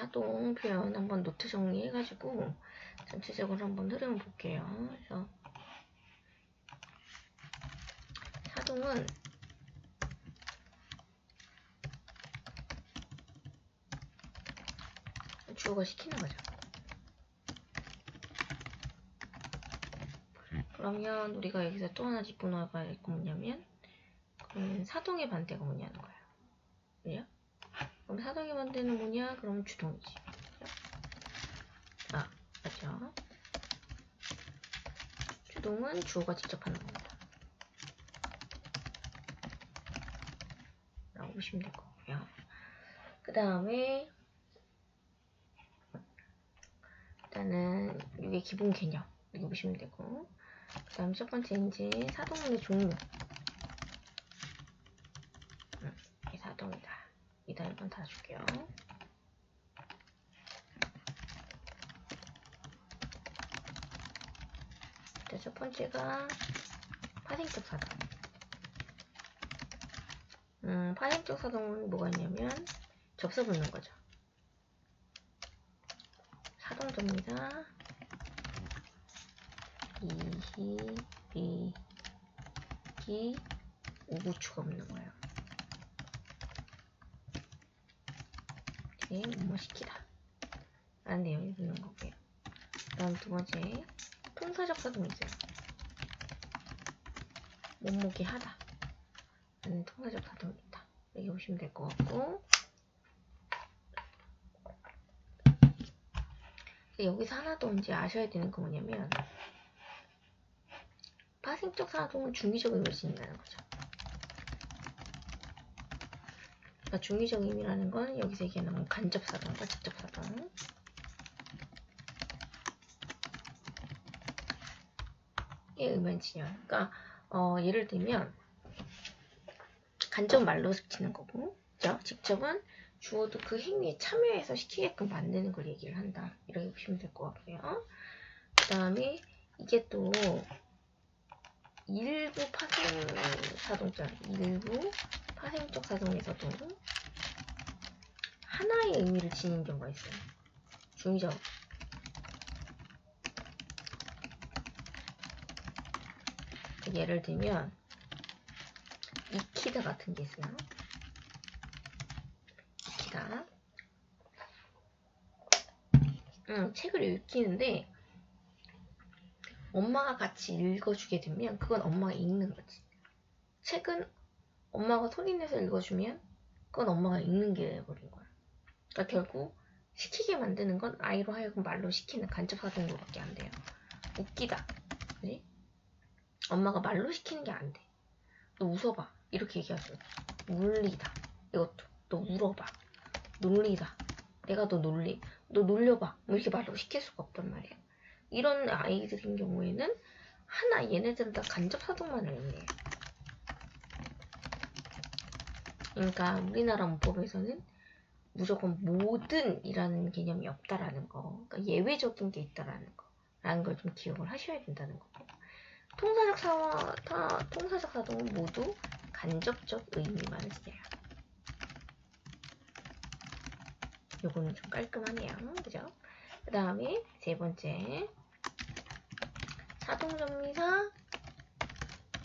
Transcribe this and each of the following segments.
사동 표현 한번 노트 정리해가지고 전체적으로 한번 흐름을 볼게요. 그래서 사동은 주어가 시키는 거죠. 그러면 우리가 여기서 또 하나 짚고 나가야 될 거 뭐냐면, 그러면 사동의 반대가 뭐냐는 거예요. 그죠? 그럼 사동의 반대는 뭐냐? 그럼 주동이지. 아, 맞죠? 주동은 주어가 직접 하는 겁니다. 라고 보시면 될 거고요. 그 다음에 일단은 이게 기본 개념 이렇게 보시면 되고, 그 다음 첫 번째 이제 사동문의 종류. 이게 사동이다. 이다 1번 달아줄게요. 첫 번째가 파생적 사동. 파생적 사동은 뭐가 있냐면 접서 붙는 거죠. 사동접니다. 이히, 비기, 우구추가 붙는 거예요. 이게 뭐뭐 시키다 라는 내용이 붙는 거고요. 그 다음 두 번째 통사적 사동이 있어요. 뭐뭐게 하다 라는 통사적 사동이 있다. 이렇게 보시면 될 것 같고, 여기서 하나 더 이제 아셔야 되는 거 뭐냐면, 파생적 사동은 중의적 의미를 지닌다는 거죠. 그러니까 중의적 의미라는 건 여기서 얘기하는 건 간접 사동과 직접 사동. 의 의미를 지녀요. 그러니까 예를 들면 간접 말로 시키는 거고, 그죠? 직접은 주어도 그 행위에 참여해서 시키게끔 만드는 걸 얘기를 한다. 이렇게 보시면 될 것 같고요. 그 다음에 이게 또 일부 파생 사동자, 일부 파생적 사동에서도 하나의 의미를 지닌 경우가 있어요. 중의적. 예를 들면 익히다 같은 게 있어요. 익히다. 책을 읽히는데 엄마가 같이 읽어주게 되면 그건 엄마가 읽는 거지. 책은 엄마가 소리내서 읽어주면 그건 엄마가 읽는 게 돼버린 거야. 그러니까 결국 시키게 만드는 건 아이로 하여금 말로 시키는 간접 사동으로밖에 안 돼요. 웃기다, 그지? 엄마가 말로 시키는 게 안 돼. 너 웃어봐, 이렇게 얘기하죠. 울리다, 이것도 너 울어봐, 놀리다, 내가 너 놀려봐, 뭐 이렇게 말로 시킬 수가 없단 말이야. 이런 아이들인 경우에는 얘네들은 다 간접 사동만을 의미해요. 그러니까 우리나라 문법에서는 무조건 모든 이라는 개념이 없다라는 거, 그러니까 예외적인 게 있다라는 거라는 걸 좀 기억을 하셔야 된다는 거고, 통사적 사동은 모두 간접적 의미만을 써요. 요거는 좀 깔끔하네요. 그죠? 그 다음에 세 번째, 사동접미사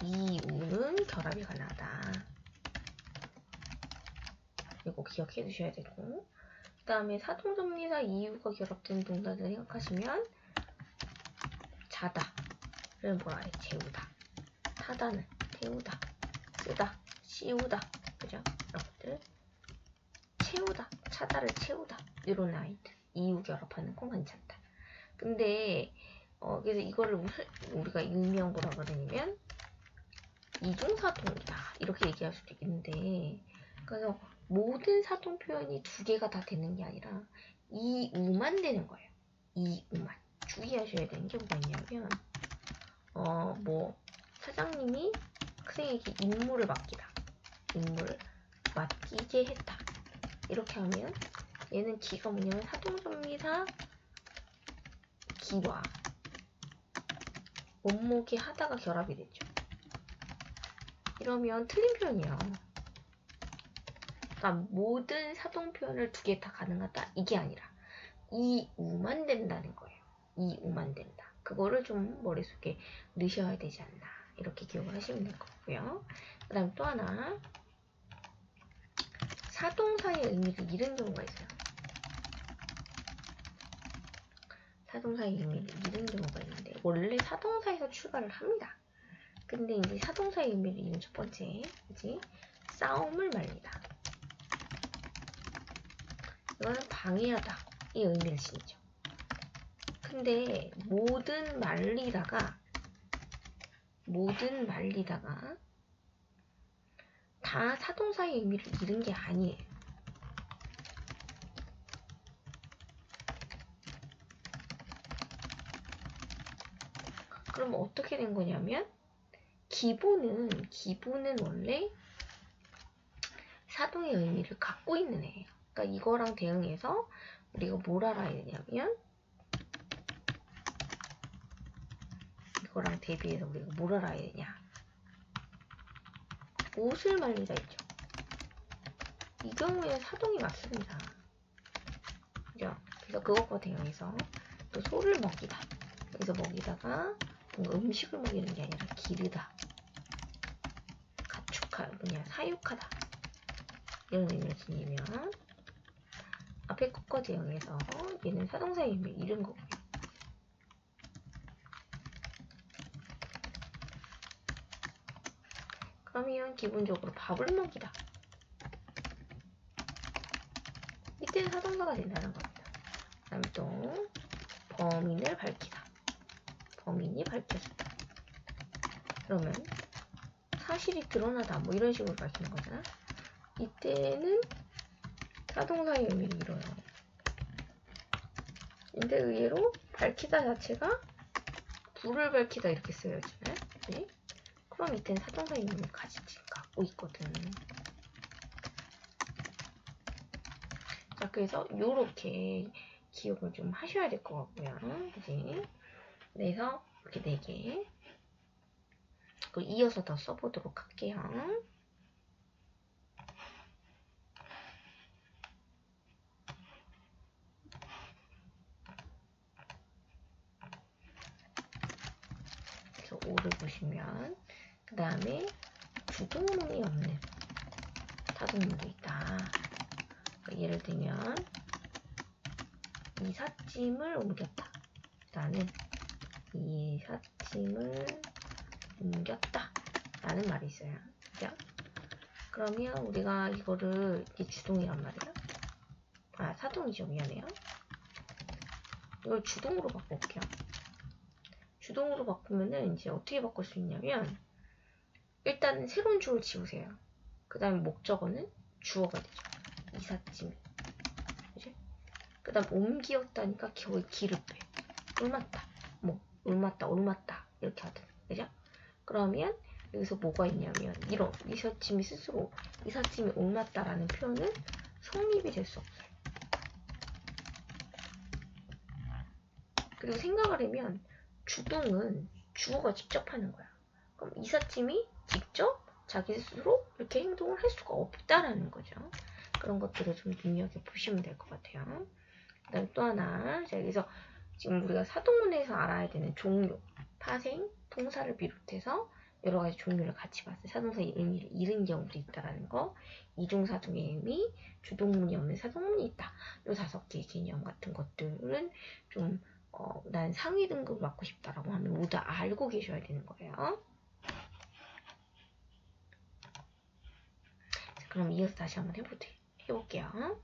이우는 결합이 가능하다. 이거 기억해 두셔야 되고, 그 다음에 사동접미사 이우가 결합된 동사들 생각하시면 자다를 뭐라 해? 재우다. 타다는 태우다. 쓰다, 씌우다. 그죠? 이런 것들. 채우다, 차다를 채우다. 이런 아이들. 이우 결합하는 건 괜찮다. 근데 그래서 이거를 우리가 일명 뭐라 그러냐면 이중사동이다 이렇게 얘기할 수도 있는데, 그래서 모든 사동 표현이 두 개가 다 되는 게 아니라 이우만 되는 거예요. 이우만. 주의하셔야 되는 게 뭐가 있냐면, 뭐 사장님이 학생에게 임무를 맡기다, 임무를 맡기게 했다, 이렇게 하면 얘는 기가 뭐냐면 사동접미사 기와 원목이 하다가 결합이 되죠. 이러면 틀린 표현이에요. 그러니까 모든 사동 표현을 두 개 다 가능하다 이게 아니라 이우만 된다는 거예요. 이우만 된다. 그거를 좀 머릿속에 넣으셔야 되지 않나 이렇게 기억을 하시면 될 거고요. 그 다음 또 하나 사동사의 의미를 잃은 경우가 있어요. 사동사의 의미를 잃은 경우가 있는데 원래 사동사에서 출발을 합니다. 근데 이제 사동사의 의미를 잃은 첫 번째 그치? 싸움을 말리다. 이거는 방해하다 이 의미를 지니죠. 근데 모든 말리다가 다 사동사의 의미를 잃은 게 아니에요. 그럼 어떻게 된 거냐면 기본은 원래 사동의 의미를 갖고 있는 애예요. 그러니까 이거랑 대응해서 우리가 뭘 알아야 되냐면 이거랑 대비해서 우리가 뭘 알아야 되냐 옷을 말리다 있죠. 이 경우에는 사동이 맞습니다. 그죠? 그래서 그것과 대응해서 또 소를 먹이다. 여기서 먹이다가 뭔가 음식을 먹이는 게 아니라 기르다. 사육하다. 이런 의미를 지니면 앞에 것과 대응해서 얘는 사동사의 의미를 잃은 거고요. 그러면 기본적으로 밥을 먹이다. 이때는 사동사가 된다는 겁니다. 그 다음에 또 범인을 밝히다. 범인이 밝혀졌다. 그러면 사실이 드러나다 뭐 이런 식으로 밝히는 거잖아. 이때는 사동사의 의미를 잃어요. 근데 의외로 밝히다 자체가 불을 밝히다 이렇게 쓰여지네. 네? 그럼 이때는 사동사의 의미를 갖고 있거든. 자, 그래서 요렇게 기억을 좀 하셔야 될 것 같고요. 그지? 그래서 이렇게 4개. 이어서 더 써보도록 할게요. 그래서 5를 보시면 그 다음에 주동문이 없는 타동문도 있다. 예를 들면 이삿짐을 옮겼다. 나는 이삿짐을 옮겼다 라는 말이 있어요. 그죠? 그러면 우리가 이거를 이게 주동이란 말이야. 아, 사동이죠. 미안해요. 이걸 주동으로 바꿔볼게요. 주동으로 바꾸면은 이제 어떻게 바꿀 수 있냐면 일단 새로운 주어를 지우세요. 그 다음에 목적어는 주어가 되죠. 이삿짐. 그죠? 그 다음 옮기었다니까 거의 기를 빼. 옮았다. 뭐 옮았다 이렇게 하든. 그죠? 그러면 여기서 뭐가 있냐면 이런 이삿짐이 스스로 이삿짐이 옮았다라는 표현은 성립이 될 수 없어요. 그리고 생각을 하면 주동은 주어가 직접 하는 거야. 그럼 이삿짐이 직접 자기 스스로 이렇게 행동을 할 수가 없다라는 거죠. 그런 것들을 좀 눈여겨보시면 될 것 같아요. 그 다음에 또 하나, 자, 여기서 지금 우리가 사동문에서 알아야 되는 종류, 파생, 통사를 비롯해서 여러 가지 종류를 같이 봤어요. 사동사의 의미를 잃은 경우도 있다라는 거, 이중사동의 의미, 주동문이 없는 사동문이 있다. 이 5개의 개념 같은 것들은 좀 난 상위 등급을 받고 싶다라고 하면 모두 알고 계셔야 되는 거예요. 그럼 이어서 다시 한번 해볼게요.